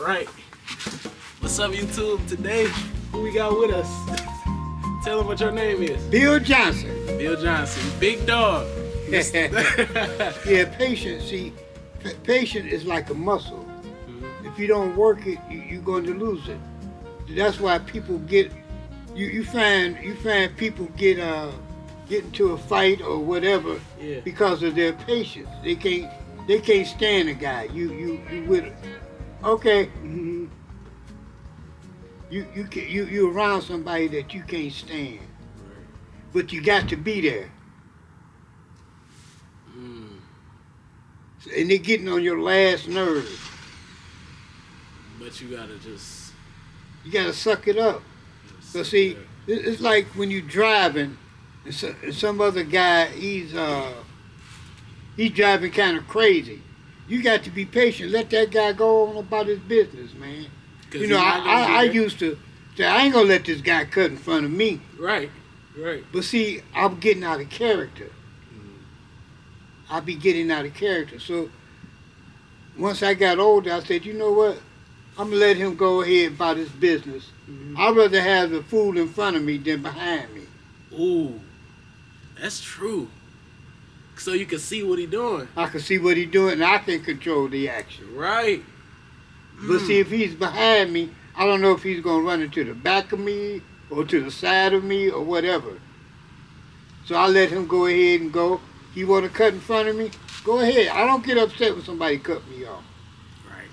All right. What's up, YouTube? Today, who we got with us? Tell them what your name is. Bill Johnson. Bill Johnson. Big dog. Yeah, patience. See, patience is like a muscle. If you don't work it, you're going to lose it. That's why people get. You find people get into a fight or whatever because of their patience. They can't stand a guy. You with it. Okay. Mm-hmm. You around somebody that you can't stand, but you got to be there. And they're getting on your last nerve. But you gotta just. You gotta suck it up. So see, it's like when you're driving, and some other guy he's driving kind of crazy. You got to be patient. Let that guy go on about his business, man. You know, I used to say, I ain't gonna let this guy cut in front of me. Right. But see, I'm getting out of character. I'll be getting out of character. So once I got older, I said, you know what? I'm gonna let him go ahead about his business. I'd rather have the fool in front of me than behind me. Ooh, that's true. So you can see what he's doing. I can see what he's doing, and I can control the action. Right. But see, if he's behind me, I don't know if he's gonna run into the back of me or to the side of me or whatever. So I let him go ahead and go. He want to cut in front of me? Go ahead. I don't get upset when somebody cut me off. Right.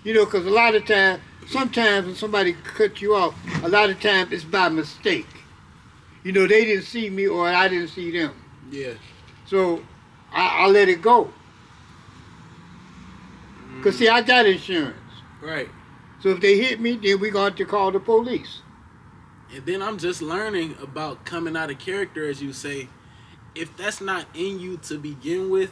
You know, because a lot of times, sometimes when somebody cuts you off, a lot of times it's by mistake. You know, they didn't see me or I didn't see them. Yeah. So I let it go. Because see, I got insurance. Right. So if they hit me, then we're going to call the police. And then I'm just learning about coming out of character, as you say. If that's not in you to begin with,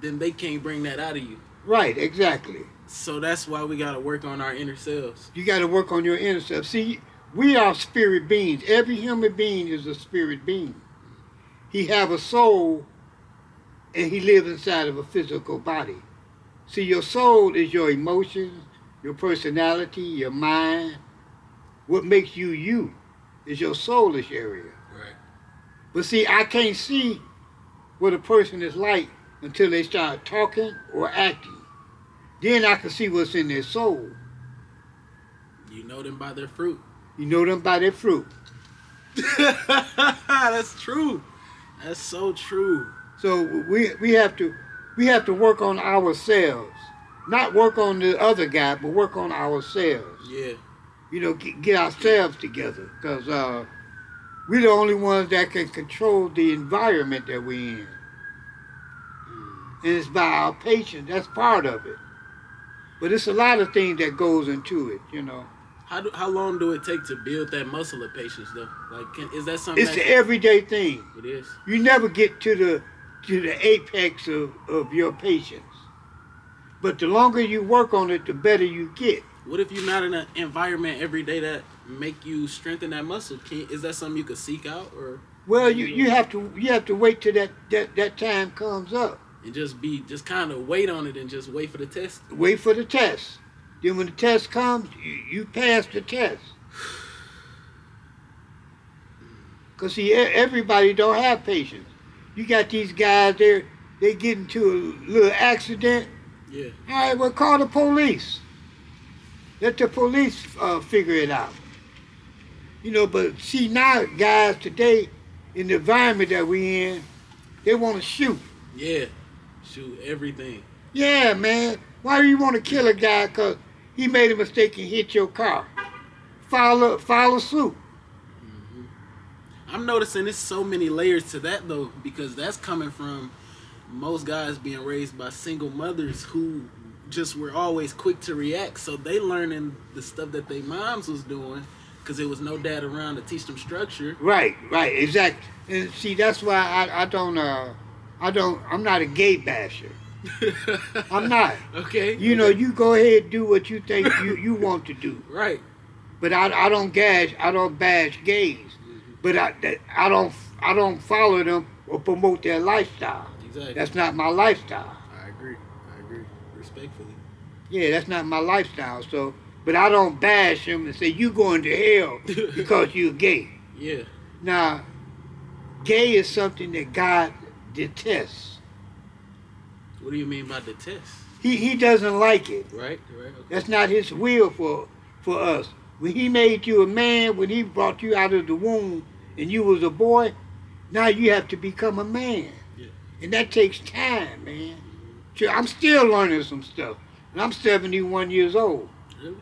then they can't bring that out of you. Right, exactly. So that's why we got to work on our inner selves. You got to work on your inner self. See, we are spirit beings. Every human being is a spirit being. He have a soul, and he lives inside of a physical body. See, your soul is your emotions, your personality, your mind. What makes you you is your soulish area. Right. But see, I can't see what a person is like until they start talking or acting. Then I can see what's in their soul. You know them by their fruit. You know them by their fruit. That's true. That's so true. So we have to work on ourselves. Not work on the other guy, but work on ourselves. Yeah. You know, get ourselves together. Because we're the only ones that can control the environment that we're in. And it's by our patience. That's part of it. But it's a lot of things that goes into it, you know. How long do it take to build that muscle of patience, though? Like, is that something? It's the everyday thing. It is. You never get to the apex of your patience. But the longer you work on it, the better you get. What if you're not in an environment every day that make you strengthen that muscle? Is that something you could seek out, or? Well, you have to wait till that time comes up. And just kind of wait on it and just wait for the test. Wait for the test. Then when the test comes, you pass the test. Because see, everybody don't have patience. You got these guys there, they get into a little accident. Yeah. All right, well, call the police. Let the police figure it out. You know, but see now, guys, today, in the environment that we in, they want to shoot. Yeah. Shoot everything. Yeah, man. Why do you want to kill a guy because he made a mistake and hit your car? File a suit. I'm noticing there's so many layers to that, though, because that's coming from most guys being raised by single mothers who just were always quick to react. So they learning the stuff that their moms was doing because there was no dad around to teach them structure. Right, exactly. And see, that's why I'm not a gay basher. I'm not. Okay. You know, you go ahead and do what you think you want to do. Right. But I don't bash gays. But I don't follow them or promote their lifestyle. Exactly. That's not my lifestyle. I agree. Respectfully. Yeah, that's not my lifestyle. So, but I don't bash him and say you going to hell because you're gay. Yeah. Now, gay is something that God detests. What do you mean by the test? He doesn't like it. Right. Okay. That's not his will for us. When he made you a man, when he brought you out of the womb and you was a boy, now you have to become a man. Yeah. And that takes time, man. So I'm still learning some stuff. And I'm 71 years old. Really?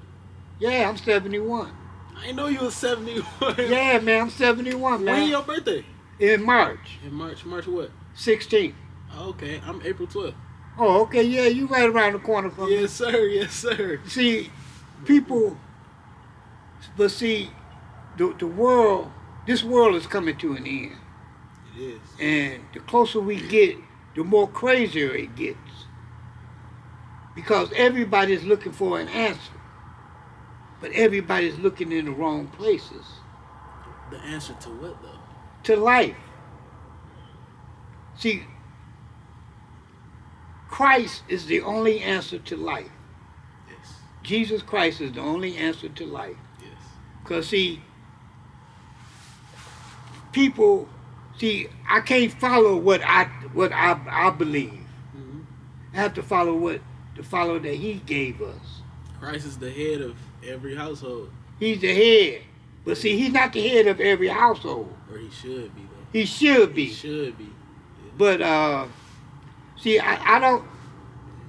Yeah, I'm 71. I didn't know you was 71. Yeah, man, I'm 71, man. When your birthday? In March In March. March what? 16th. Oh, okay. I'm April 12th. Oh, okay, yeah, you right around the corner from me. Yes, sir. Yes, sir. See, people, but see, the world, this world is coming to an end. It is. And the closer we get, the more crazier it gets. Because everybody's looking for an answer. But everybody's looking in the wrong places. The answer to what, though? To life. See, Christ is the only answer to life. Yes. Jesus Christ is the only answer to life. Yes. Because, see, people, I can't follow what I believe. Mm-hmm. I have to follow that he gave us. Christ is the head of every household. He's the head. But see, he's not the head of every household. Or he should be, though. He should be. He should be. Yeah. But, see, I don't,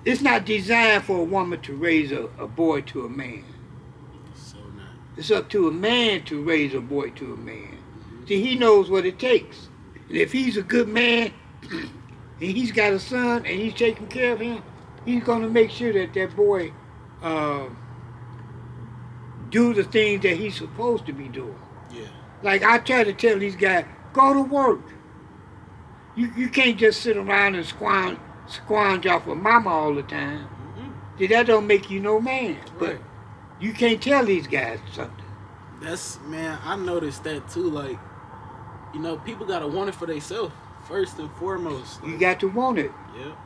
it's not designed for a woman to raise a boy to a man. So not. It's up to a man to raise a boy to a man. See, he knows what it takes. And if he's a good man, and he's got a son, and he's taking care of him, he's going to make sure that that boy do the things that he's supposed to be doing. Yeah. Like I try to tell these guys, go to work. You can't just sit around and squange off of mama all the time. Mm-hmm. See, that don't make you no man. But Right. you can't tell these guys something. That's, man, I noticed that too. Like, you know, people gotta want it for themselves first and foremost. You got to want it. Yep.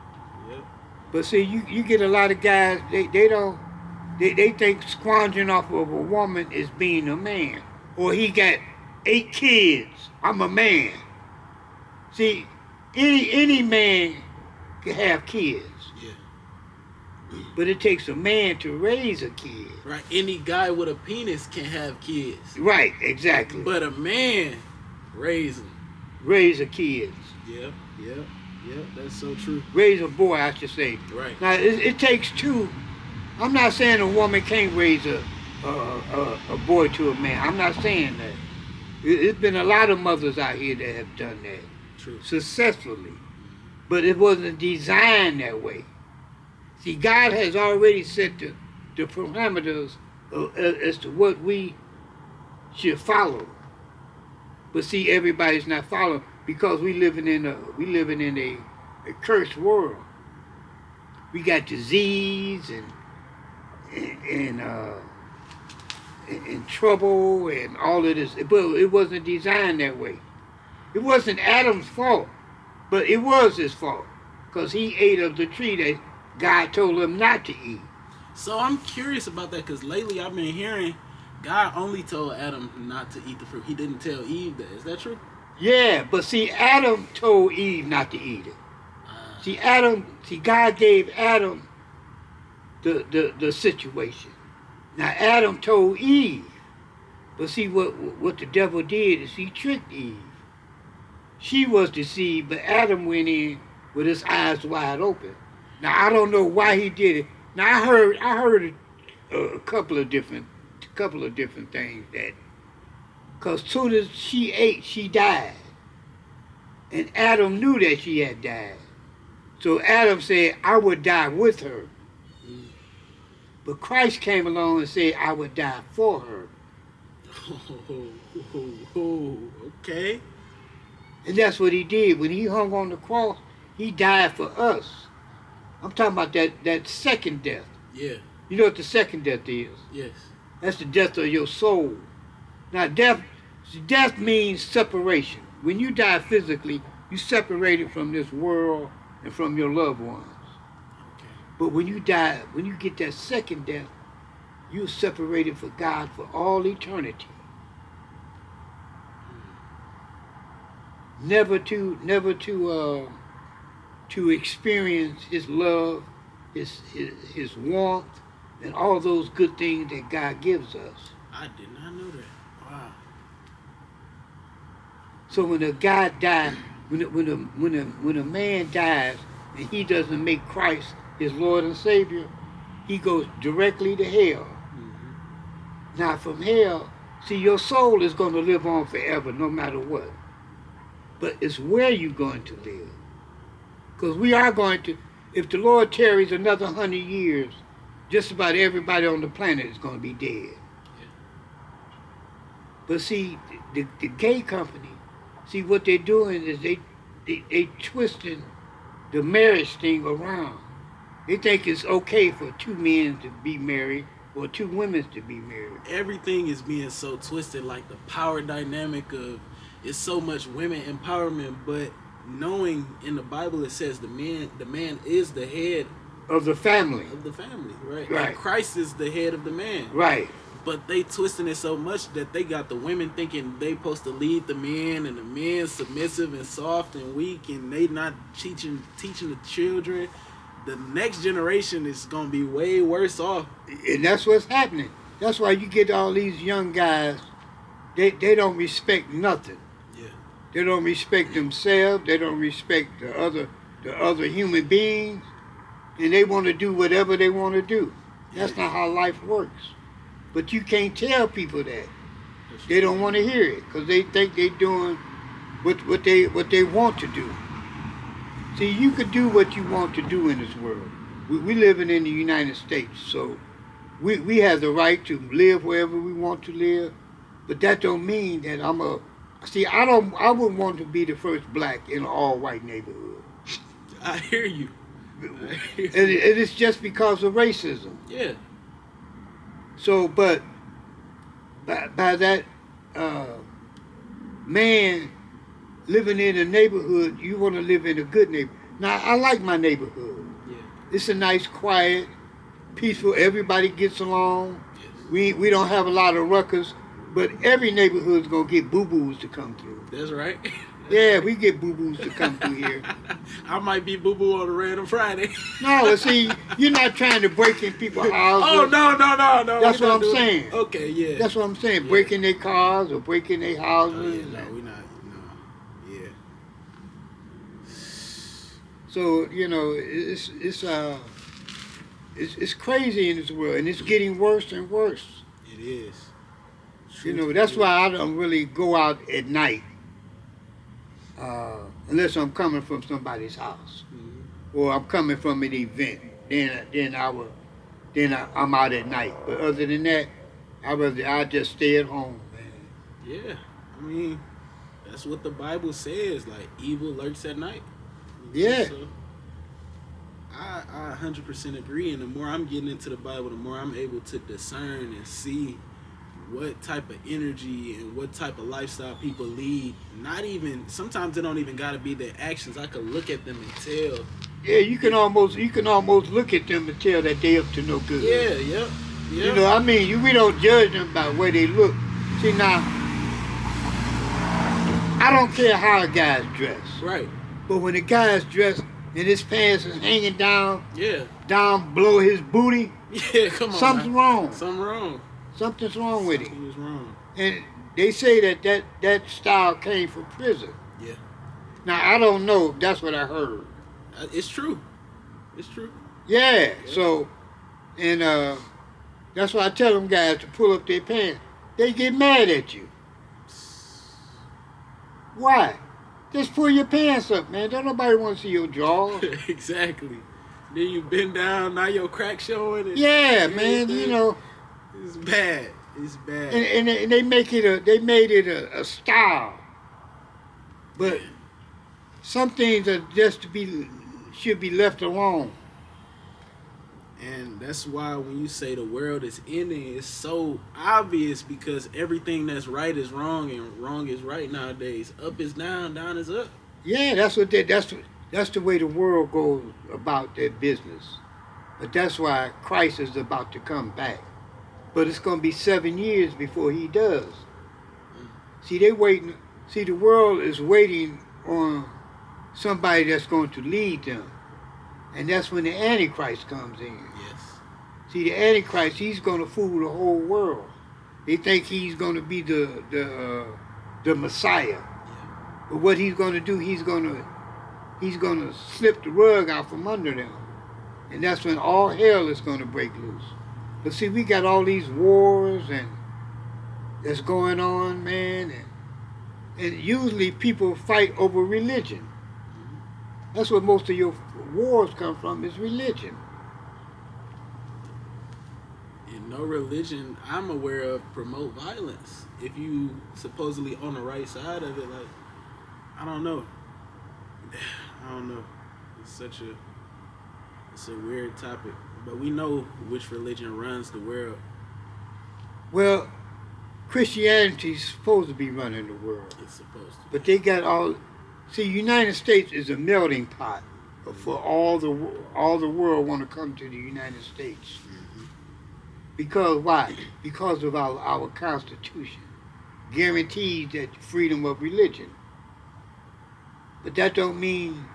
Yep. But see, you get a lot of guys, they think squandering off of a woman is being a man. Or he got 8 kids, I'm a man. See, any man can have kids. Yeah. But it takes a man to raise a kid. Right. Any guy with a penis can have kids. Right, exactly. But a man raise them. Raise a kid. Yep. Yep. Yep. That's so true. Raise a boy, I should say. Right. Now, it takes two. I'm not saying a woman can't raise a boy to a man. I'm not saying that. It's been a lot of mothers out here that have done that. True. Successfully. But it wasn't designed that way. See, God has already set the parameters as to what we should follow. But see, everybody's not following because we living in a cursed world. We got disease and trouble and all of this. But it wasn't designed that way. It wasn't Adam's fault, but it was his fault because he ate of the tree that God told him not to eat. So I'm curious about that because lately I've been hearing God only told Adam not to eat the fruit. He didn't tell Eve that. Is that true? Yeah, but see, Adam told Eve not to eat it. See, God gave Adam the situation. Now, Adam told Eve. But see, what the devil did is he tricked Eve. She was deceived, but Adam went in with his eyes wide open. Now, I don't know why he did it. Now, I heard a couple of different things that, because soon as she ate, she died. And Adam knew that she had died. So Adam said, I would die with her. But Christ came along and said, I would die for her. Okay. And that's what he did. When he hung on the cross, he died for us. I'm talking about that second death. Yeah. You know what the second death is? Yes. That's the death of your soul. Now, death means separation. When you die physically, you separated from this world and from your loved ones. Okay. But when you die, when you get that second death, you're separated from God for all eternity. To experience His love, His warmth, and all those good things that God gives us. I did not know that. Wow. So when a guy dies, when a man dies and he doesn't make Christ his Lord and Savior, he goes directly to hell. Mm-hmm. Now from hell, see, your soul is going to live on forever, no matter what. But it's where you're going to live. Because we are going to, if the Lord tarries another 100 years, just about everybody on the planet is going to be dead. Yeah. But see, the gay company, see what they're doing is they twisting the marriage thing around. They think it's okay for two men to be married or two women to be married. Everything is being so twisted, like the power dynamic of it's so much women empowerment, but knowing in the Bible it says the man is the head Of the family. right? Right. And Christ is the head of the man. Right. But they twisting it so much that they got the women thinking they supposed to lead the men, and the men submissive and soft and weak, and they not teaching the children. The next generation is gonna be way worse off. And that's what's happening. That's why you get all these young guys, they don't respect nothing. Yeah. They don't respect themselves, they don't respect the other human beings, and they want to do whatever they want to do. That's not how life works. But you can't tell people that. They don't want to hear it because they think they're doing what they want to do. See, you could do what you want to do in this world. We living in the United States, so we have the right to live wherever we want to live. But that don't mean that I wouldn't want to be the first black in an all-white neighborhood. I hear you. And it's just because of racism. Yeah. So, but by that man living in a neighborhood, you want to live in a good neighborhood. Now, I like my neighborhood. Yeah. It's a nice, quiet, peaceful. Everybody gets along. Yes. We don't have a lot of ruckus, but every neighborhood's gonna get boo-boos to come through. That's right. Yeah, we get boo-boos to come through here. I might be boo-boo on a random Friday. No, see, you're not trying to break in people's houses. Oh, no. That's We're what not I'm doing saying. it. Okay, yeah. That's what I'm saying. Yeah. Breaking their cars or breaking their houses. Oh, yeah, no, we're not. No. Yeah. So it's crazy in this world, and it's getting worse and worse. It is. That's why I don't really go out at night, unless I'm coming from somebody's house, or I'm coming from an event. Then I'm out at night. But other than that, I just stay at home, man. Yeah, I mean, that's what the Bible says. Like, evil lurks at night. Yeah. So, I 100% agree. And the more I'm getting into the Bible, the more I'm able to discern and see what type of energy and what type of lifestyle people lead. Sometimes it don't even gotta be their actions. I could look at them and tell. Yeah, you can almost look at them and tell that they up to no good. Yeah. We don't judge them by the way they look. See, now, I don't care how a guy's dressed. Right. But when a guy's dressed and his pants is hanging down below his booty, yeah, come on. Something's wrong. Something's wrong with it. Something's wrong. And they say that style came from prison. Yeah. Now, I don't know. That's what I heard. It's true. Yeah. So, and that's why I tell them guys to pull up their pants. They get mad at you. Why? Just pull your pants up, man. Don't nobody want to see your drawers. Exactly. Then you bend down, now your crack showing. And yeah, man. It's bad. And they made it a style. But some things are just should be left alone. And that's why when you say the world is ending, it's so obvious, because everything that's right is wrong and wrong is right nowadays. Up is down, down is up. Yeah, that's the way the world goes about their business. But that's why Christ is about to come back. But it's going to be 7 years before he does. See, they waiting. See, the world is waiting on somebody that's going to lead them. And that's when the Antichrist comes in. Yes. See, the Antichrist, he's going to fool the whole world. They think he's going to be the Messiah. Yeah. But what he's going to do, he's going to slip the rug out from under them. And that's when all hell is going to break loose. But see, we got all these wars and that's going on, man. And usually people fight over religion. That's where most of your wars come from, is religion. And no religion I'm aware of promote violence. If you supposedly on the right side of it, like, I don't know. It's a weird topic. But we know which religion runs the world. Well, Christianity's supposed to be running the world. It's supposed to. But they got all. See, United States is a melting pot for all the world want to come to the United States. Mm-hmm. Because why? Because of our Constitution guarantees that freedom of religion. But that don't mean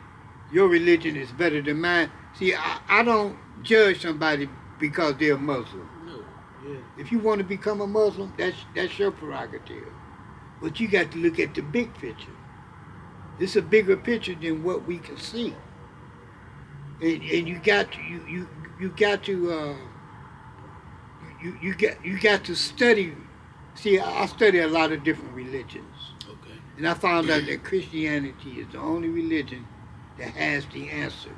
your religion is better than mine. See, I don't judge somebody because they're Muslim. No. Yeah. If you want to become a Muslim, that's your prerogative. But you got to look at the big picture. This is a bigger picture than what we can see. And you got to study. See, I study a lot of different religions. Okay. And I found out that Christianity is the only religion that has the answer.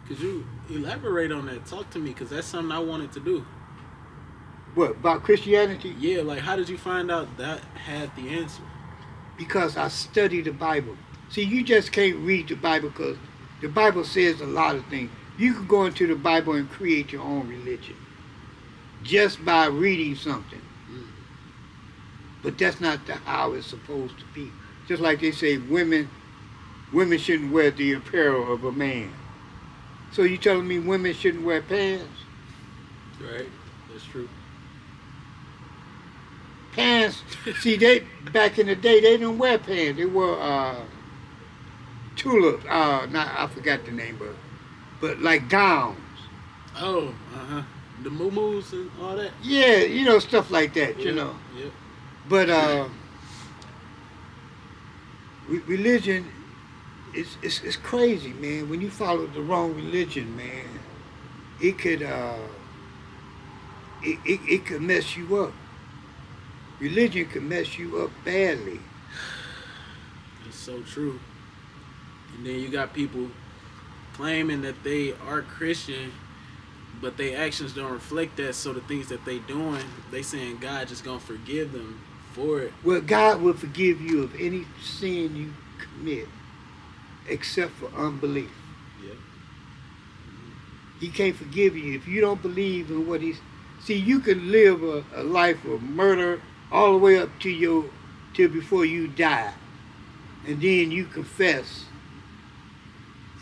Could you elaborate on that? Talk to me, because that's something I wanted to do. What, about Christianity? Yeah, like, how did you find out that had the answer? Because I study the Bible. See, you just can't read the Bible because the Bible says a lot of things. You can go into the Bible and create your own religion just by reading something. But that's not how it's supposed to be. Just like they say women shouldn't wear the apparel of a man. So you telling me women shouldn't wear pants? Right, that's true. Pants, see, they back in the day, they didn't wear pants. They wore tulips, I forgot the name, but like gowns. Oh, uh-huh. The moo-moos and all that? Yeah, stuff like that, Yeah. Yeah. But religion, it's crazy, man. When you follow the wrong religion, man, it could it could mess you up. Religion can mess you up badly. That's so true. And then you got people claiming that they are Christian, but their actions don't reflect that. So the things that they doing, they saying God just gonna forgive them for it. Well, God will forgive you of any sin you commit, except for unbelief. Yeah. He can't forgive you if you don't believe in what he's. See, you can live a life of murder all the way up till before you die, and then you confess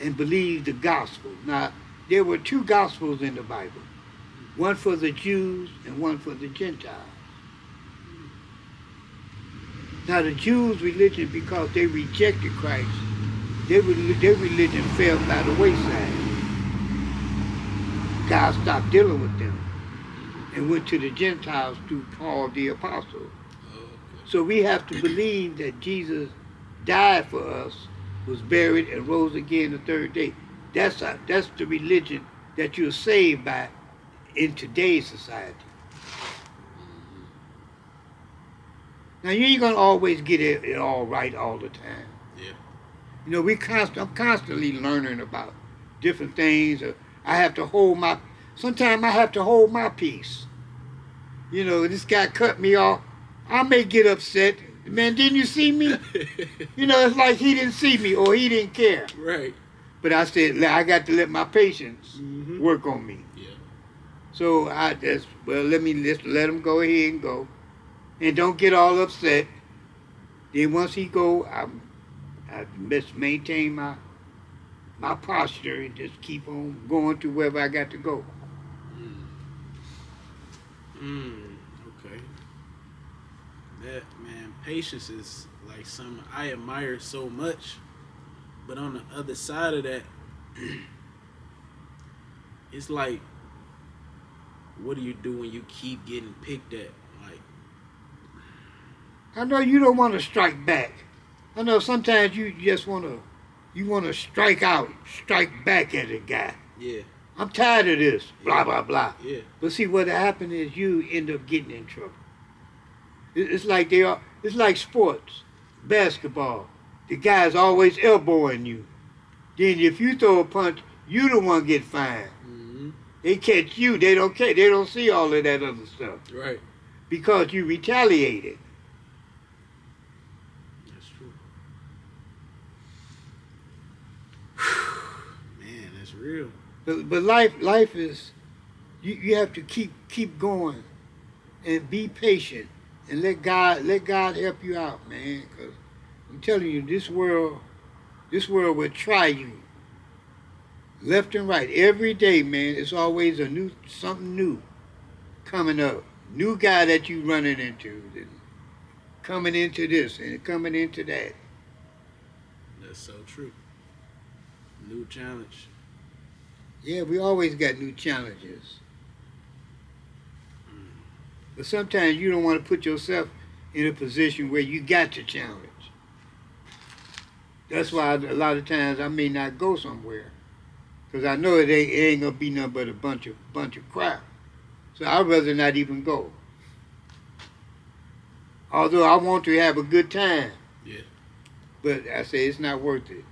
and believe the gospel. Now, there were two gospels in the Bible, one for the Jews and one for the Gentiles. Now, the Jews' religion, because they rejected Christ, their religion fell by the wayside. God stopped dealing with them and went to the Gentiles through Paul the Apostle. Oh, okay. So we have to believe that Jesus died for us, was buried, and rose again the third day. That's the religion that you're saved by in today's society. Now, you ain't gonna always get it all right all the time. Yeah. I'm constantly learning about different things. Sometimes I have to hold my peace. This guy cut me off. I may get upset. Man, didn't you see me? It's like he didn't see me or he didn't care. Right. But I said, I got to let my patience work on me. Yeah. So I just, let him go ahead and go. And don't get all upset. Then once he go, I must maintain my my posture and just keep on going to wherever I got to go. Okay. That, man, patience is like something I admire so much. But on the other side of that, it's like, what do you do when you keep getting picked at? Like, I know you don't want to strike back. I know sometimes you just want to strike out, strike back at a guy. yeah, I'm tired of this, blah, Yeah. blah, blah. yeah, But see, what happened is you end up getting in trouble. It's like it's like sports, basketball. The guy's always elbowing you. Then if you throw a punch, you the one get fined. mm-hmm. They catch you. They don't care. They don't see all of that other stuff Right. because you retaliated. That's true. Man, that's real. But life is, you have to keep going, and be patient, and let God help you out, man. Cause I'm telling you, this world will try you, left and right, every day, man. It's always something new coming up, new guy that you running into, and coming into this and coming into that. That's so true. New challenge. Yeah, we always got new challenges. But sometimes you don't want to put yourself in a position where you got to challenge. That's why a lot of times I may not go somewhere, because I know it ain't gonna be nothing but a bunch of crap. So I'd rather not even go. Although I want to have a good time. Yeah. But I say it's not worth it.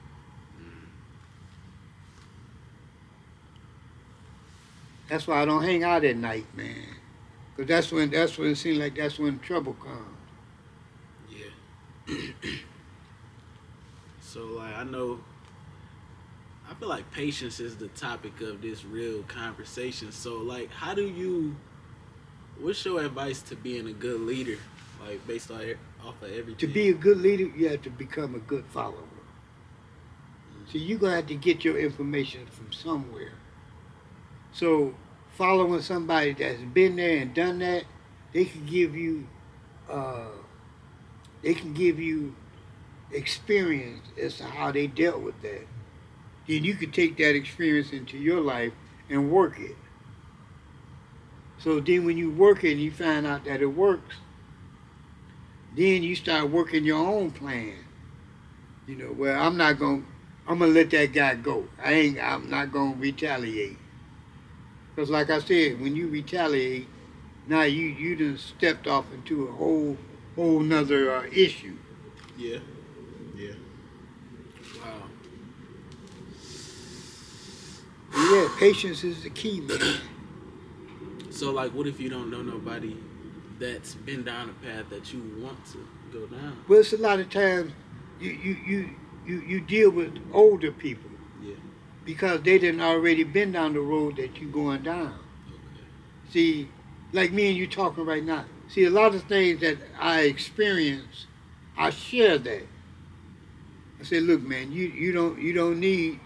That's why I don't hang out at night, man. Because that's when it seems like that's when trouble comes. Yeah. So, like, I feel like patience is the topic of this real conversation. So, like, what's your advice to being a good leader? Like, based off of everything. To be a good leader, you have to become a good follower. So you're going to have to get your information from somewhere. So following somebody that's been there and done that, they can give you experience as to how they dealt with that. Then you can take that experience into your life and work it. So then when you work it and you find out that it works, then you start working your own plan. You know, well, I'm gonna let that guy go. I'm not gonna retaliate. Because like I said, when you retaliate, now you done stepped off into a whole nother issue. Yeah. Yeah. Wow. Yeah, patience is the key, man. So, like, what if you don't know nobody that's been down a path that you want to go down? Well, it's a lot of times you deal with older people. Yeah. Because they done already been down the road that you going down. Okay. See, like me and you talking right now. See, a lot of things that I experience, I share that. I said, look, man, you don't need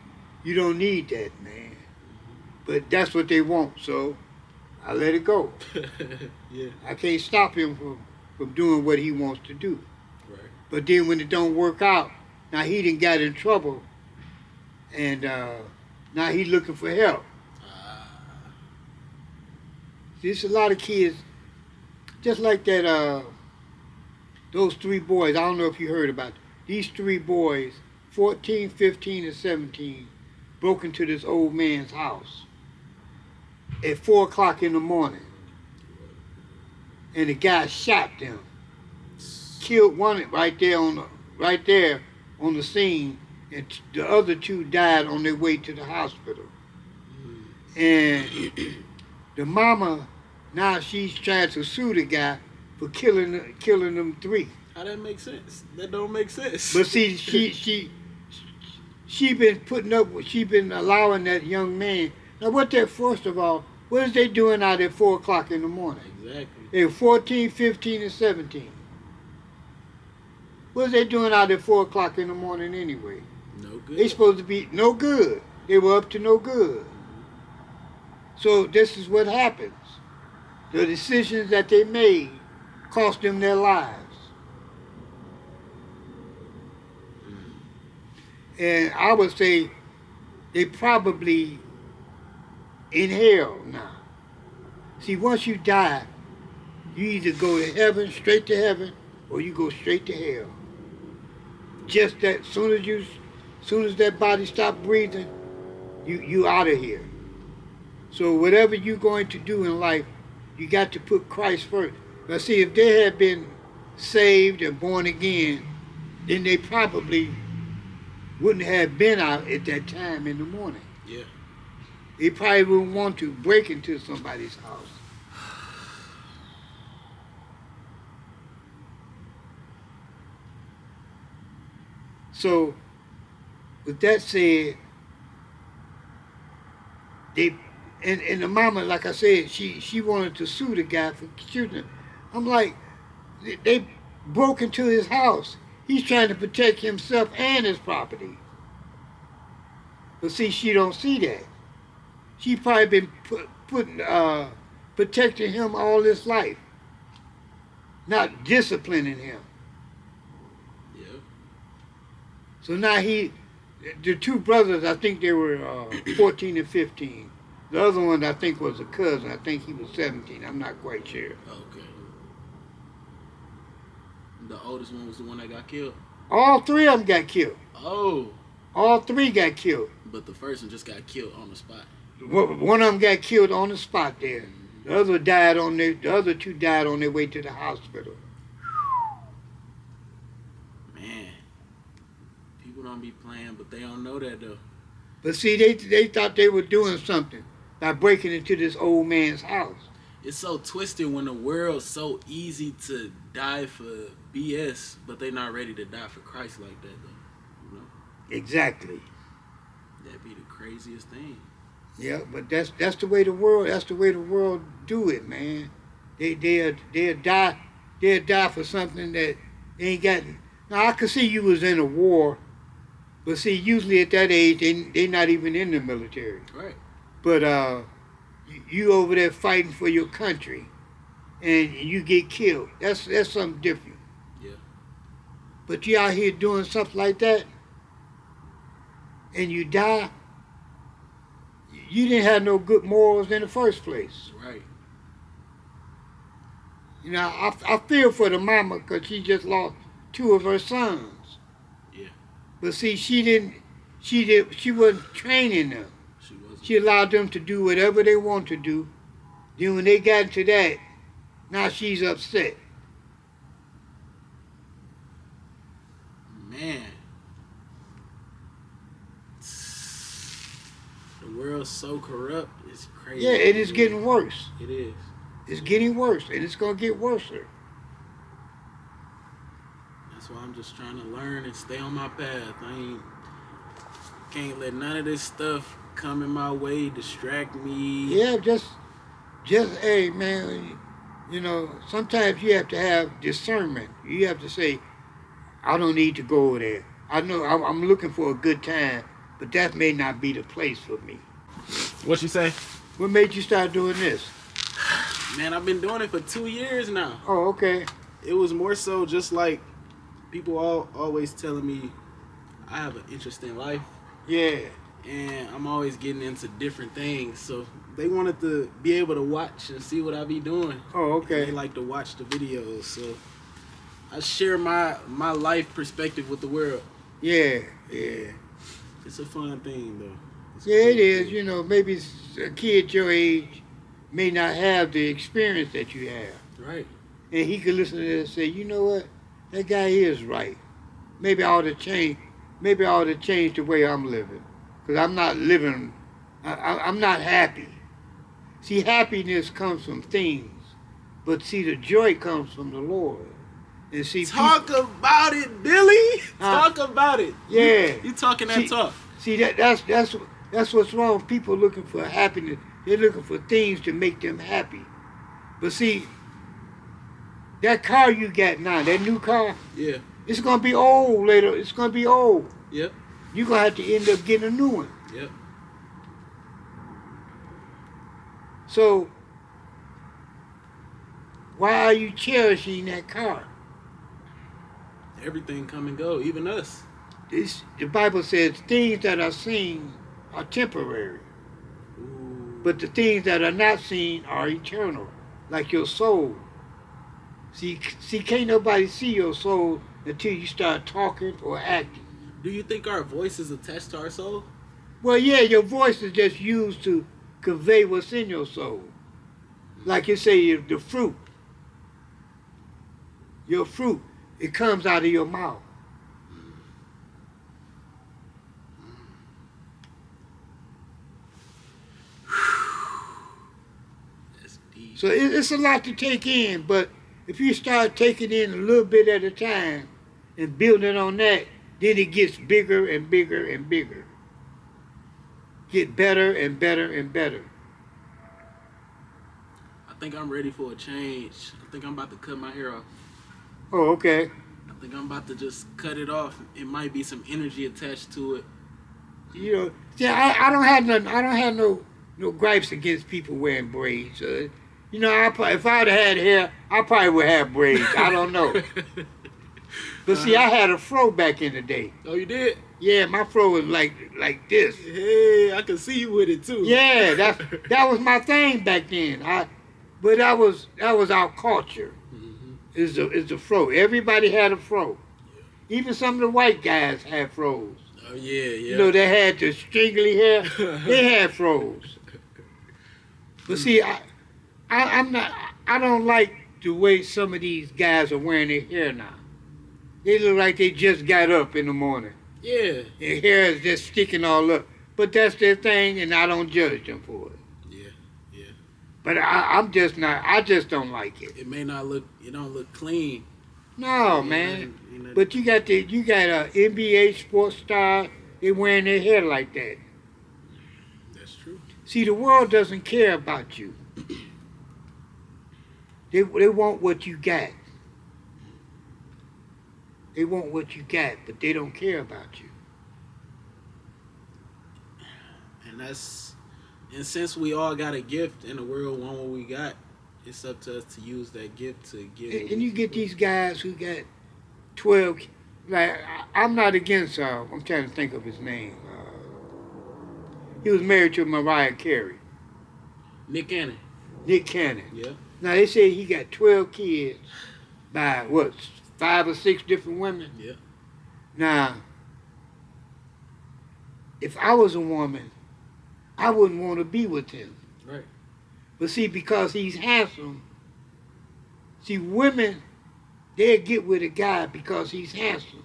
that, man. But that's what they want, so I let it go. Yeah. I can't stop him from doing what he wants to do. Right. But then when it don't work out, now he done got in trouble, and now he's looking for help. There's a lot of kids, just like that. Those three boys. I don't know if you heard about it. These three boys, 14, 15, and 17, broke into this old man's house at 4 o'clock in the morning, and the guy shot them, killed one right there on the scene, and the other two died on their way to the hospital. And the mama, now she's trying to sue the guy for killing them three. How that make sense? That don't make sense. But see, she been allowing that young man. Now first of all, what is they doing out at 4 o'clock in the morning? Exactly. They're 14, 15, and 17. What is they doing out at 4 o'clock in the morning anyway? No good. They supposed to be no good. They were up to no good. So this is what happens. The decisions that they made cost them their lives. And I would say they probably in hell now. See, once you die, you either go to heaven, straight to heaven, or you go straight to hell. Just that, soon as that body stops breathing, you out of here. So whatever you're going to do in life, you got to put Christ first. Now see, if they had been saved and born again, then they probably wouldn't have been out at that time in the morning. Yeah. They probably wouldn't want to break into somebody's house. So, with that said, and the mama, like I said, she wanted to sue the guy for shooting him. I'm like, they broke into his house. He's trying to protect himself and his property. But see, she don't see that. She probably been protecting him all his life, not disciplining him. Yeah. So now the two brothers, I think they were 14 and 15. The other one, I think, was a cousin. I think he was 17. I'm not quite sure. Okay. The oldest one was the one that got killed? All three of them got killed. Oh. All three got killed. But the first one just got killed on the spot. One of them got killed on the spot there. The other two died on their way to the hospital. Man. People don't be playing, but they don't know that, though. But see, they thought they were doing something by breaking into this old man's house. It's so twisted when the world's so easy to die for BS, but they're not ready to die for Christ like that, though. You know? Exactly. That'd be the craziest thing. Yeah, but that's the way the world do it, man. They'll die for something that they ain't got. Now I could see you was in a war, but see, usually at that age they not even in the military. Right. But you over there fighting for your country, and you get killed. That's something different. Yeah. But you out here doing something like that, and you die. You didn't have no good morals in the first place. Right. You know, I feel for the mama because she just lost two of her sons. Yeah. But see, she wasn't training them. She wasn't. She allowed them to do whatever they want to do. Then when they got into that, now she's upset. Man. The world's so corrupt. It's crazy. Yeah, it is getting worse. It is. It's getting worse, and it's going to get worse. That's why I'm just trying to learn and stay on my path. Can't let none of this stuff come in my way, distract me. Yeah, just hey, man, you know, sometimes you have to have discernment. You have to say, I don't need to go over there. I know I'm looking for a good time, but that may not be the place for me. What you say? What made you start doing this? Man, I've been doing it for 2 years now. Oh, okay. It was more so just like people always telling me I have an interesting life. Yeah. And I'm always getting into different things. So they wanted to be able to watch and see what I be doing. Oh, okay. And they like to watch the videos. So I share my life perspective with the world. Yeah, yeah. It's a fun thing, though. Yeah, it is. You know, maybe a kid your age may not have the experience that you have. Right. And he could listen to this and say, you know what? That guy is right. Maybe I ought to change. Maybe I ought to change the way I'm living. Because I'm not living, I'm not happy. See, happiness comes from things. But see, the joy comes from the Lord. And see, Talk about it, Billy. Talk about it. Yeah. You talking that talk. See, that's what's wrong. People looking for happiness. They're looking for things to make them happy. But see, that car you got now, that new car, Yeah. it's going to be old later. It's going to be old. Yep. you're going to have to end up getting a new one. Yep. So, why are you cherishing that car? Everything come and go, even us. The Bible says things that are seen are temporary, Ooh. but the things that are not seen are eternal, like your soul. See, can't nobody see your soul until you start talking or acting. Do you think our voice is attached to our soul? Well, yeah, your voice is just used to convey what's in your soul. Like you say, the fruit. Your fruit, it comes out of your mouth. That's deep. So it's a lot to take in, but if you start taking in a little bit at a time and building on that, then it gets bigger and bigger and bigger. Get better and better and better. I think I'm ready for a change. I think I'm about to cut my hair off. Oh, okay. I think I'm about to just cut it off. It might be some energy attached to it. You know, see, I don't have nothing. I don't have no gripes against people wearing braids. You know, if I'd had hair, I probably would have braids. I don't know. But see, I had a fro back in the day. Oh, you did? Yeah, my fro was like this. Hey, I can see you with it too. Yeah, that was my thing back then. But that was our culture. Mm-hmm. Is the fro. Everybody had a fro. Yeah. Even some of the white guys had fros. Oh yeah, yeah. You know, they had the stringly hair. They had fros. But see, I don't like the way some of these guys are wearing their hair now. They look like they just got up in the morning. Yeah. Their hair is just sticking all up. But that's their thing, and I don't judge them for it. Yeah, yeah. But I just don't like it. It may not look, it don't look clean. No, man. But you got a NBA sports star, they wearing their hair like that. That's true. See, the world doesn't care about you. They want what you got. They want what you got, but they don't care about you. And since we all got a gift in the world, want what we got, it's up to us to use that gift to give. And you get these guys who got 12, like, I'm not against, I'm trying to think of his name. He was married to Mariah Carey. Nick Cannon. Nick Cannon. Yeah. Now, they say he got 12 kids by, 5 or 6 different women? Yeah. Now, if I was a woman, I wouldn't want to be with him. Right. But see, because he's handsome, see, women, they'll get with a guy because he's handsome,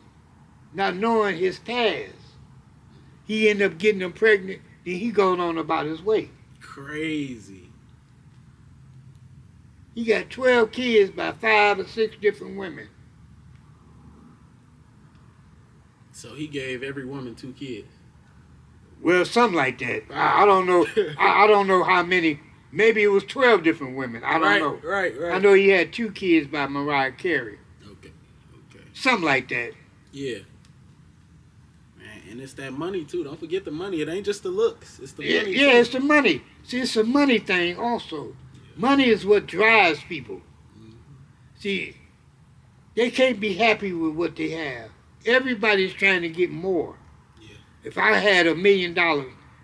not knowing his past. He end up getting them pregnant, then he going on about his way. Crazy. He got 12 kids by 5 or 6 different women. So he gave every woman 2 kids. Well, something like that. I don't know. I don't know how many. Maybe it was 12 different women. I don't know. Right. I know he had 2 kids by Mariah Carey. Okay. Something like that. Yeah. Man, and it's that money too. Don't forget the money. It ain't just the looks. It's the money. Yeah, too. it's the money. See, it's a money thing also. Yeah. Money is what drives people. Mm-hmm. See, they can't be happy with what they have. Everybody's trying to get more. Yeah. If I had $1 million,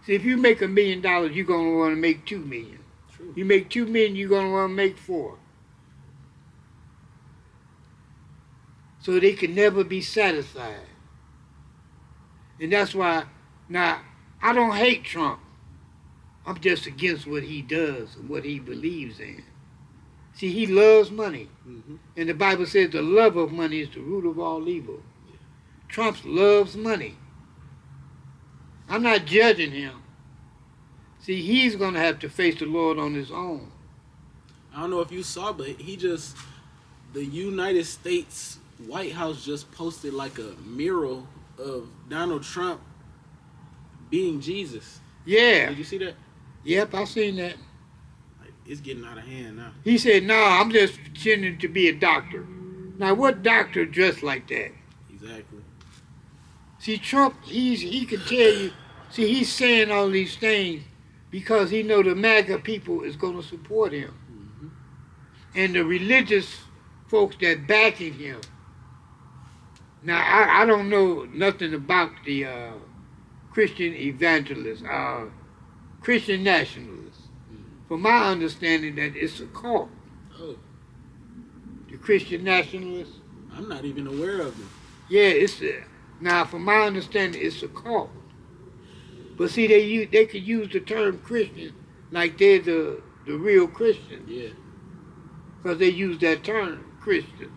see, if you make $1 million, you're gonna want to make $2 million. True. You make $2 million, you're gonna want to make 4. So they can never be satisfied. And that's why, now, I don't hate Trump. I'm just against what he does and what he believes in. See, he loves money. Mm-hmm. And the Bible says the love of money is the root of all evil. Yeah. Trump loves money. I'm not judging him. See, he's going to have to face the Lord on his own. I don't know if you saw, but the United States White House just posted like a mural of Donald Trump being Jesus. Yeah. Did you see that? Yep, I seen that. Like, it's getting out of hand now. He said, no, I'm just pretending to be a doctor. Now, what doctor dressed like that? Exactly. See, Trump, he can tell you. See, he's saying all these things because he know the MAGA people is going to support him, and the religious folks that backing him. Now, I don't know nothing about the Christian evangelists, Christian nationalists. From my understanding, that it's a cult. Oh, The Christian nationalists. I'm not even aware of them. Yeah, it's now from my understanding, it's a cult. But see, they could use the term Christian like they're the real Christian, Yeah. because they use that term Christian.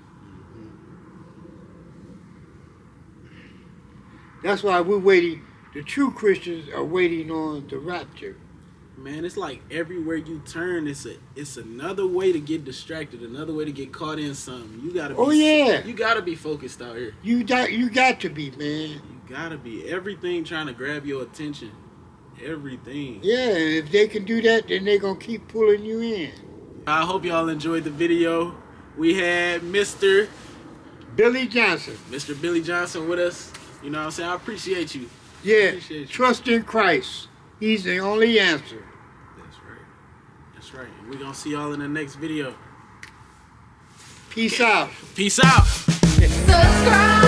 That's why we're waiting. The true Christians are waiting on the rapture. Man, it's like everywhere you turn, it's another way to get distracted, another way to get caught in something. You gotta be, Oh, yeah. You gotta be focused out here. You got to be, man. You gotta be. Everything trying to grab your attention. Everything. Yeah, and if they can do that, then they're gonna keep pulling you in. I hope y'all enjoyed the video. We had Mr. Billy Johnson. Billy Johnson with us. You know what I'm saying? I appreciate you. Yeah, Appreciate you. trust in Christ. He's the only answer. That's right. That's right. We're gonna see y'all in the next video. Peace out. Peace out. Subscribe.